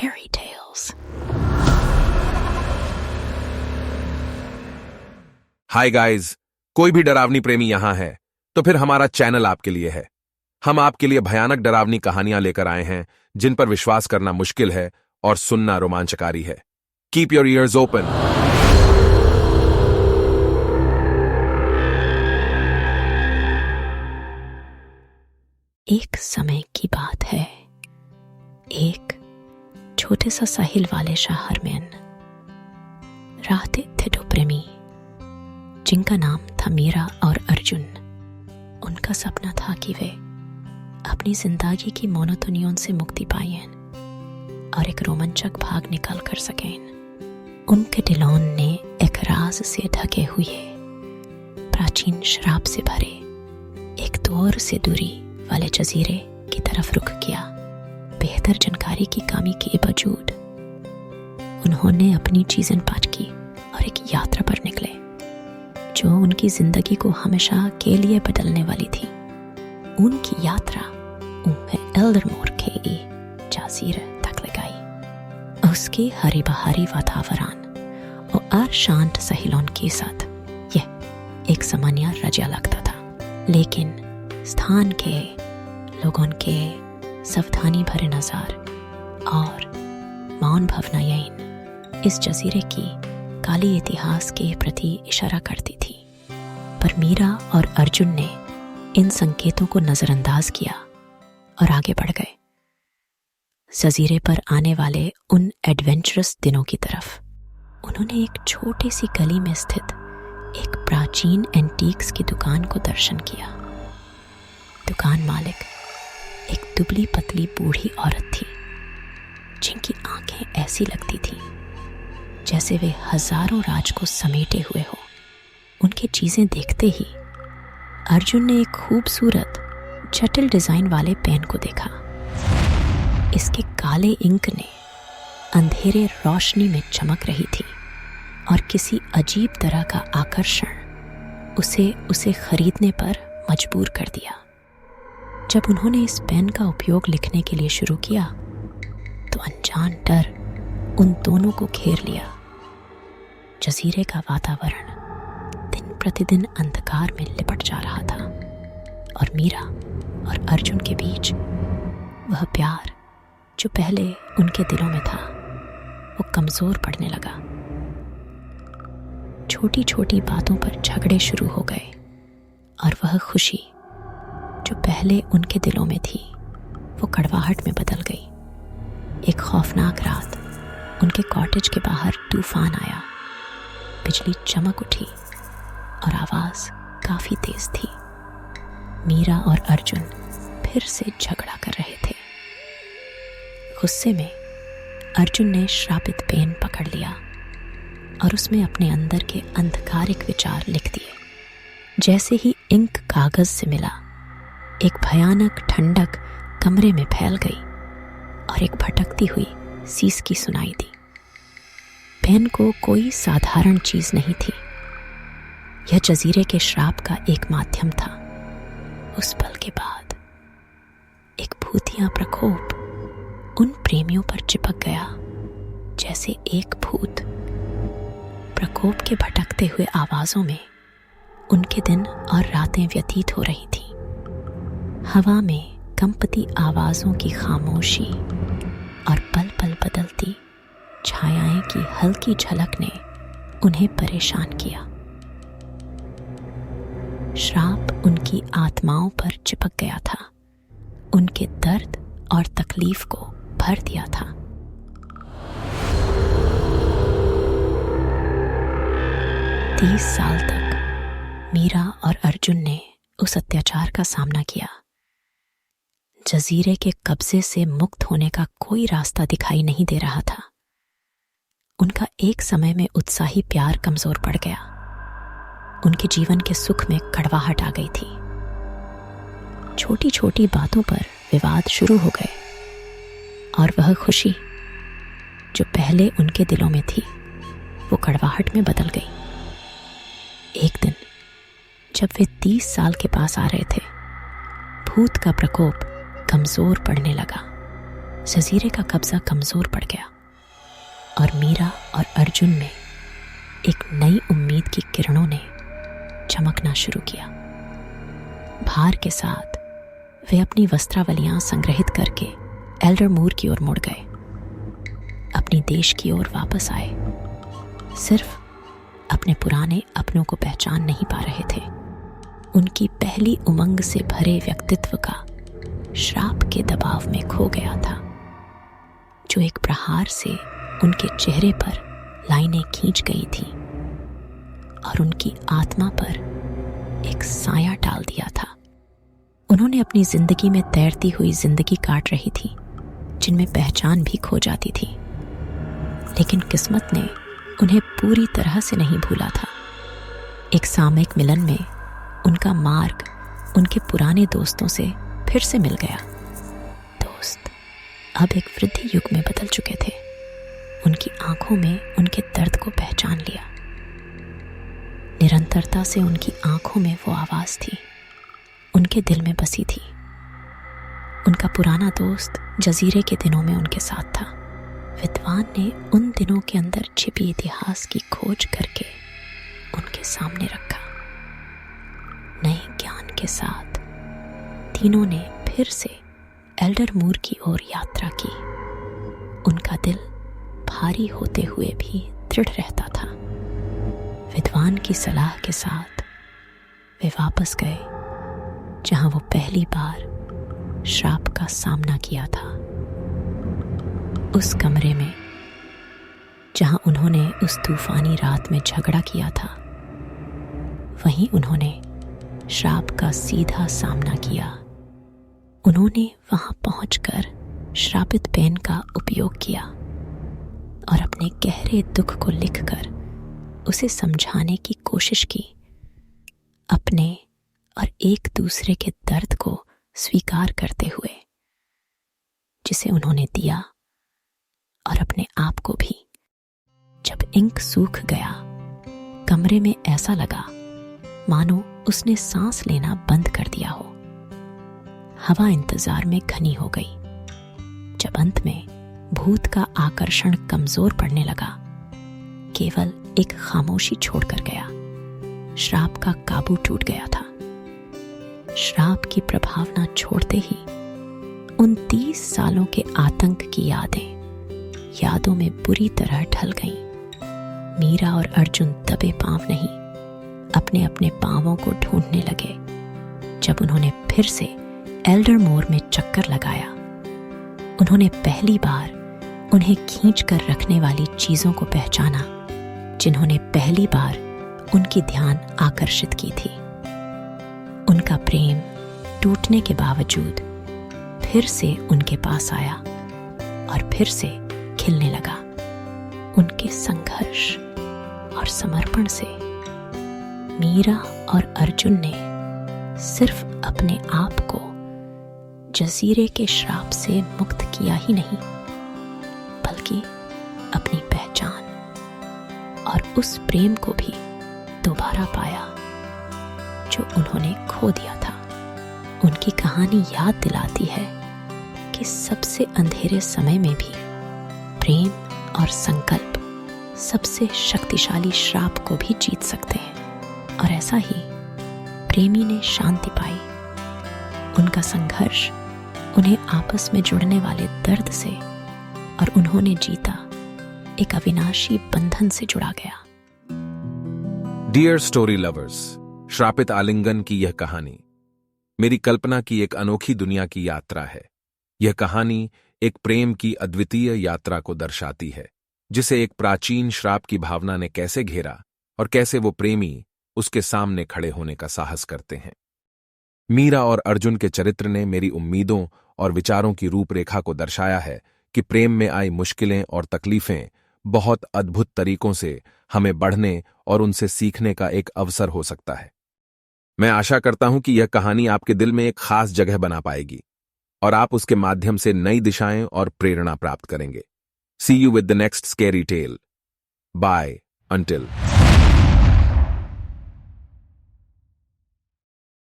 fairy tales. Hi guys, कोई भी डरावनी प्रेमी यहां है तो फिर हमारा चैनल आपके लिए है। हम आपके लिए भयानक डरावनी कहानियां लेकर आए हैं जिन पर विश्वास करना मुश्किल है और सुनना रोमांचकारी है। Keep your ears open. एक समय की बात है। एक छोटे सा साहिल वाले शहर में रहते थे दो प्रेमी जिनका नाम था मीरा और अर्जुन। उनका सपना था कि वे अपनी जिंदगी की मोनोटोनियों से मुक्ति पाएं और एक रोमांचक भाग निकाल कर सकें। उनके दिलों ने एक राज से ढके हुए प्राचीन श्राप से भरे एक दूर से दूरी वाले जजीरे की तरफ रुख किया। बेहतर जानकारी की कमी के बावजूद उन्होंने अपनी चीजें पाट की और एक यात्रा पर निकले जो उनकी जिंदगी को हमेशा के लिए बदलने वाली थी। उनकी यात्रा उन्हें एल्डरमोर के जजीरे तक ले गई। उसके हरे बहारी वातावरण और शांत सहेलों के साथ यह एक सामान्य राज्य लगता था, लेकिन स्थान के लोगों के सावधानी भरे नज़र और मौन भावनाएं इस जजीरे की काली इतिहास के प्रति इशारा करती थी। पर मीरा और अर्जुन ने इन संकेतों को नजरअंदाज किया और आगे बढ़ गए जजीरे पर आने वाले उन एडवेंचरस दिनों की तरफ। उन्होंने एक छोटी सी गली में स्थित एक प्राचीन एंटीक्स की दुकान को दर्शन किया। दुकान मालिक एक दुबली पतली बूढ़ी औरत थी जिनकी आंखें ऐसी लगती थी जैसे वे हजारों राज को समेटे हुए हो। उनकी चीजें देखते ही अर्जुन ने एक खूबसूरत जटिल डिजाइन वाले पेन को देखा। इसके काले इंक ने अंधेरे रोशनी में चमक रही थी और किसी अजीब तरह का आकर्षण उसे खरीदने पर मजबूर कर दिया। जब उन्होंने इस पेन का उपयोग लिखने के लिए शुरू किया तो अनजान डर उन दोनों को घेर लिया। जजीरे का वातावरण दिन प्रतिदिन अंधकार में लिपट जा रहा था और मीरा और अर्जुन के बीच वह प्यार जो पहले उनके दिलों में था वो कमजोर पड़ने लगा। छोटी छोटी बातों पर झगड़े शुरू हो गए और वह खुशी जो पहले उनके दिलों में थी वो कड़वाहट में बदल गई। एक खौफनाक रात उनके कॉटेज के बाहर तूफान आया। बिजली चमक उठी और आवाज काफी तेज थी। मीरा और अर्जुन फिर से झगड़ा कर रहे थे। गुस्से में अर्जुन ने श्रापित पेन पकड़ लिया और उसमें अपने अंदर के अंधकारिक विचार लिख दिए। जैसे ही इंक कागज से मिला एक भयानक ठंडक कमरे में फैल गई और एक भटकती हुई सीसकी सुनाई दी। पेन को कोई साधारण चीज नहीं थी, यह जजीरे के श्राप का एक माध्यम था। उस पल के बाद एक भूतिया प्रकोप उन प्रेमियों पर चिपक गया जैसे एक भूत। प्रकोप के भटकते हुए आवाजों में उनके दिन और रातें व्यतीत हो रही थी। हवा में कंपती आवाजों की खामोशी और पल पल बदलती छायाएं की हल्की झलक ने उन्हें परेशान किया। श्राप उनकी आत्माओं पर चिपक गया था, उनके दर्द और तकलीफ को भर दिया था। तीस साल तक मीरा और अर्जुन ने उस अत्याचार का सामना किया। जजीरे के कब्जे से मुक्त होने का कोई रास्ता दिखाई नहीं दे रहा था। उनका एक समय में उत्साही प्यार कमजोर पड़ गया। उनके जीवन के सुख में कड़वाहट आ गई थी। छोटी छोटी बातों पर विवाद शुरू हो गए और वह खुशी जो पहले उनके दिलों में थी वो कड़वाहट में बदल गई। एक दिन जब वे 30 साल के पास आ रहे थे, भूत का प्रकोप कमजोर पड़ने लगा। जजीरे का कब्जा कमजोर पड़ गया और मीरा और अर्जुन में एक नई उम्मीद की किरणों ने चमकना शुरू किया। भार के साथ वे अपनी वस्त्रावलियां संग्रहित करके एल्डर मूर की ओर मुड़ गए, अपनी देश की ओर वापस आए। सिर्फ अपने पुराने अपनों को पहचान नहीं पा रहे थे, उनकी पहली उमंग से भरे व्यक्तित्व का श्राप के दबाव में खो गया था, जो एक प्रहार से उनके चेहरे पर लाइनें खींच गई थी और उनकी आत्मा पर एक साया डाल दिया था। उन्होंने अपनी जिंदगी में तैरती हुई जिंदगी काट रही थी, जिनमें पहचान भी खो जाती थी, लेकिन किस्मत ने उन्हें पूरी तरह से नहीं भूला था। एक सामयिक मिलन में उनका मार्ग उनके पुराने दोस्तों से फिर से मिल गया। दोस्त अब एक वृद्धि युग में बदल चुके थे। उनकी आंखों में उनके दर्द को पहचान लिया। निरंतरता से उनकी आंखों में वो आवाज थी, उनके दिल में बसी थी। उनका पुराना दोस्त जजीरे के दिनों में उनके साथ था। विद्वान ने उन दिनों के अंदर छिपी इतिहास की खोज करके उनके सामने रखा। नए ज्ञान के साथ तीनों ने फिर से एल्डर मूर की ओर यात्रा की। उनका दिल भारी होते हुए भी दृढ़ रहता था। विद्वान की सलाह के साथ वे वापस गए जहां वो पहली बार श्राप का सामना किया था। उस कमरे में जहां उन्होंने उस तूफानी रात में झगड़ा किया था, वहीं उन्होंने श्राप का सीधा सामना किया। उन्होंने वहां पहुंचकर श्रापित पेन का उपयोग किया और अपने गहरे दुख को लिखकर उसे समझाने की कोशिश की, अपने और एक दूसरे के दर्द को स्वीकार करते हुए, जिसे उन्होंने दिया और अपने आप को भी। जब इंक सूख गया, कमरे में ऐसा लगा मानो उसने सांस लेना बंद कर दिया हो। हवा इंतजार में घनी हो गई। जब अंत में भूत का आकर्षण कमजोर पड़ने लगा, केवल एक खामोशी छोड़कर गया। श्राप का काबू टूट गया था। श्राप की प्रभावना छोड़ते ही उन 30 सालों के आतंक की यादों में बुरी तरह ढल गईं। मीरा और अर्जुन दबे पांव नहीं, अपने अपने पांवों को ढूंढने लगे। जब उन्होंने फिर से एल्डर मोर में चक्कर लगाया, उन्होंने पहली बार उन्हें खींच कर रखने वाली चीजों को पहचाना, जिन्होंने पहली बार उनकी ध्यान आकर्षित की थी। उनका प्रेम टूटने के बावजूद फिर से उनके पास आया और फिर से खिलने लगा। उनके संघर्ष और समर्पण से मीरा और अर्जुन ने सिर्फ अपने आप को जजीरे के श्राप से मुक्त किया ही नहीं, बल्कि अपनी पहचान और उस प्रेम को भी दोबारा पाया जो उन्होंने खो दिया था। उनकी कहानी याद दिलाती है कि सबसे अंधेरे समय में भी प्रेम और संकल्प सबसे शक्तिशाली श्राप को भी जीत सकते हैं। और ऐसा ही प्रेमी ने शांति पाई। उनका संघर्ष उन्हें आपस में जुड़ने वाले दर्द से, और उन्होंने जीता एक अविनाशी बंधन से जुड़ा गया। डियर स्टोरी लवर्स, श्रापित आलिंगन की यह कहानी मेरी कल्पना की एक अनोखी दुनिया की यात्रा है। यह कहानी एक प्रेम की अद्वितीय यात्रा को दर्शाती है, जिसे एक प्राचीन श्राप की भावना ने कैसे घेरा और कैसे वो प्रेमी उसके सामने खड़े होने का साहस करते हैं। मीरा और अर्जुन के चरित्र ने मेरी उम्मीदों और विचारों की रूपरेखा को दर्शाया है कि प्रेम में आई मुश्किलें और तकलीफें बहुत अद्भुत तरीकों से हमें बढ़ने और उनसे सीखने का एक अवसर हो सकता है। मैं आशा करता हूं कि यह कहानी आपके दिल में एक खास जगह बना पाएगी और आप उसके माध्यम से नई दिशाएं और प्रेरणा प्राप्त करेंगे। See you with the next scary tale. Bye until